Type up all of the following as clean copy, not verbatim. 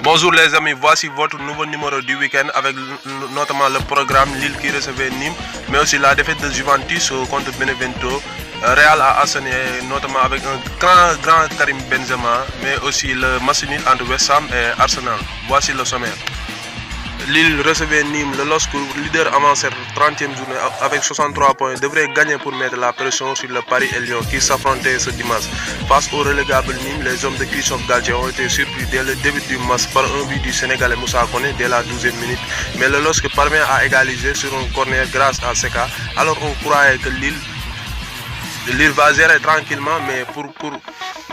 Bonjour les amis, voici votre nouveau numéro du week-end avec notamment le programme Lille qui recevait Nîmes, mais aussi la défaite de Juventus contre Benevento, Real à Arsenal, notamment avec un grand Karim Benzema, mais aussi le match nul entre West Ham et Arsenal. Voici le sommaire. Lille recevait Nîmes, le LOSC leader avant cette 30e journée avec 63 points devrait gagner pour mettre la pression sur le Paris et Lyon qui s'affrontaient ce dimanche. Face au relégable Nîmes, les hommes de Christophe Galtier ont été surpris dès le début du match par un but du Sénégalais Moussa Koné dès la 12e minute, mais le LOSC parvient à égaliser sur un corner grâce à Seka. Alors on croyait que Lille va gérer tranquillement,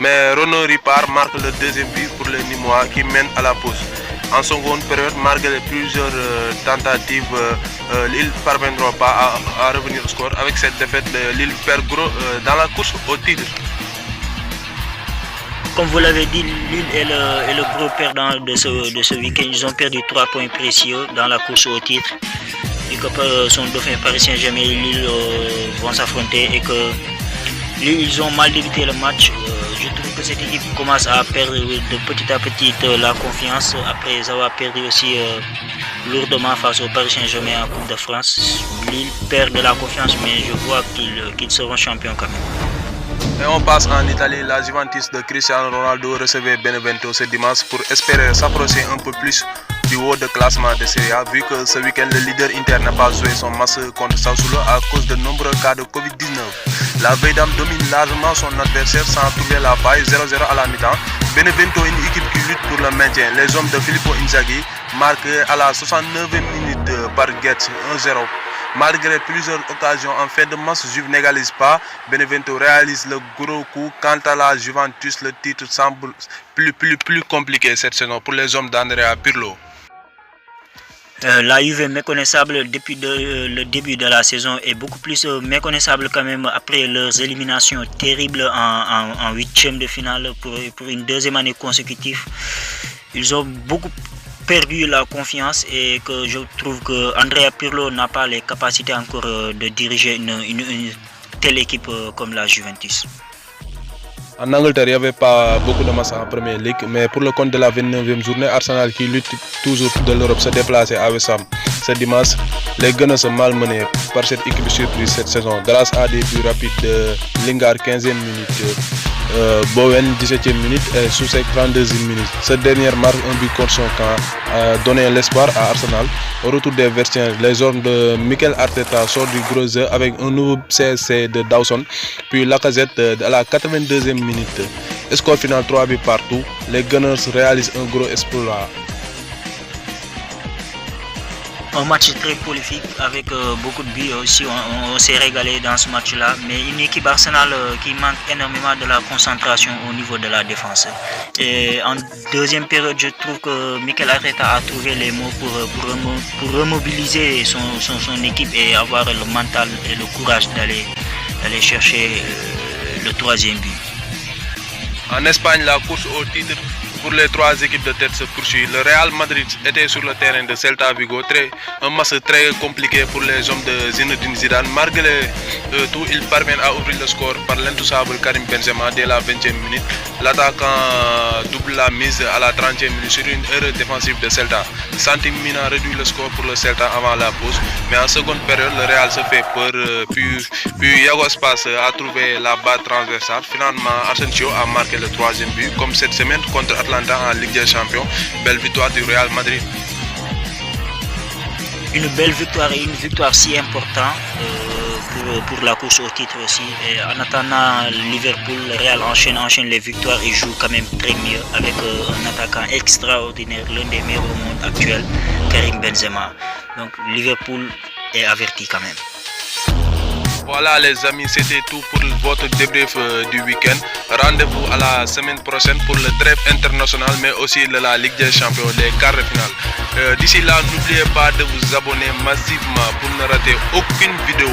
mais Renaud Ripard marque le deuxième but pour les Nîmois qui mènent à la pause. En seconde période, malgré plusieurs tentatives, Lille ne parviendront pas à revenir au score. Avec cette défaite, Lille perd gros dans la course au titre. Comme vous l'avez dit, Lille est le gros perdant de ce week-end. Ils ont perdu 3 points précieux dans la course au titre. Et que son dauphin Paris Saint-Germain et Lille vont s'affronter et que Lille, ils ont mal débuté le match. Je trouve que cette équipe commence à perdre de petit à petit la confiance après avoir perdu aussi lourdement face au Paris Saint-Germain en Coupe de France. Lille perd de la confiance, mais je vois qu'ils seront champions quand même. Et on passe en Italie. La Juventus de Cristiano Ronaldo recevait Benevento ce dimanche pour espérer s'approcher un peu plus du haut de classement de Serie A, vu que ce week-end le leader Inter n'a pas joué son match contre Sassuolo à cause de nombreux cas de Covid-19. La Veidam domine largement son adversaire sans trouver la faille, 0-0 à la mi-temps. Benevento, une équipe qui lutte pour le maintien. Les hommes de Filippo Inzaghi marquent à la 69e minute par Goetz 1-0. Malgré plusieurs occasions en fin de match, Juve n'égalise pas. Benevento réalise le gros coup. Quant à la Juventus, le titre semble plus compliqué cette saison pour les hommes d'Andrea Pirlo. La Juve est méconnaissable depuis le début de la saison et beaucoup plus méconnaissable quand même après leurs éliminations terribles en 8e de finale pour une deuxième année consécutive. Ils ont beaucoup perdu la confiance et que je trouve que Andrea Pirlo n'a pas les capacités encore de diriger une telle équipe comme la Juventus. En Angleterre, il n'y avait pas beaucoup de matchs en Première Ligue, mais pour le compte de la 29e journée, Arsenal qui lutte toujours de l'Europe se déplaçait à West Ham. Ce dimanche, les Gunners sont malmenés par cette équipe surprise cette saison grâce à des buts rapides de Lingard 15e minute, Bowen 17e minute et Soucek 32e minute. Ce dernier marque un but contre son camp, donné l'espoir à Arsenal. Au retour des Vertiens, les hommes de Mikel Arteta sortent du gros jeu avec un nouveau CSC de Dawson, puis Lacazette à la 82e minute. Score final 3 buts partout, les Gunners réalisent un gros exploit. Un match très prolifique avec beaucoup de buts aussi, on s'est régalé dans ce match-là, mais une équipe Arsenal qui manque énormément de la concentration au niveau de la défense. Et en deuxième période, je trouve que Mikel Arteta a trouvé les mots pour remobiliser son équipe et avoir le mental et le courage d'aller chercher le 3e but. En Espagne, la course au titre pour les 3 équipes de tête se poursuit. Le Real Madrid était sur le terrain de Celta Vigo, un match très compliqué pour les hommes de Zinedine Zidane. Malgré tout, ils parviennent à ouvrir le score par l'intouchable Karim Benzema dès la 20e minute. L'attaquant double la mise à la 30e minute sur une erreur défensive de Celta. Santi Mina réduit le score pour le Celta avant la pause, mais en seconde période, le Real se fait peur, puis Iago Aspas a trouvé la barre transversale. Finalement, Asensio a marqué le 3e but, comme cette semaine contre Atlanta en Ligue des Champions. Belle victoire du Real Madrid. Une belle victoire et une victoire si importante pour la course au titre aussi. Et en attendant Liverpool, le Real enchaîne les victoires et joue quand même très mieux avec un attaquant extraordinaire, l'un des meilleurs au monde actuel, Karim Benzema. Donc Liverpool est averti quand même. Voilà les amis, c'était tout pour votre débrief du week-end. Rendez-vous à la semaine prochaine pour le trêve international, mais aussi de la Ligue des Champions, les quarts de finale. D'ici là, n'oubliez pas de vous abonner massivement pour ne rater aucune vidéo.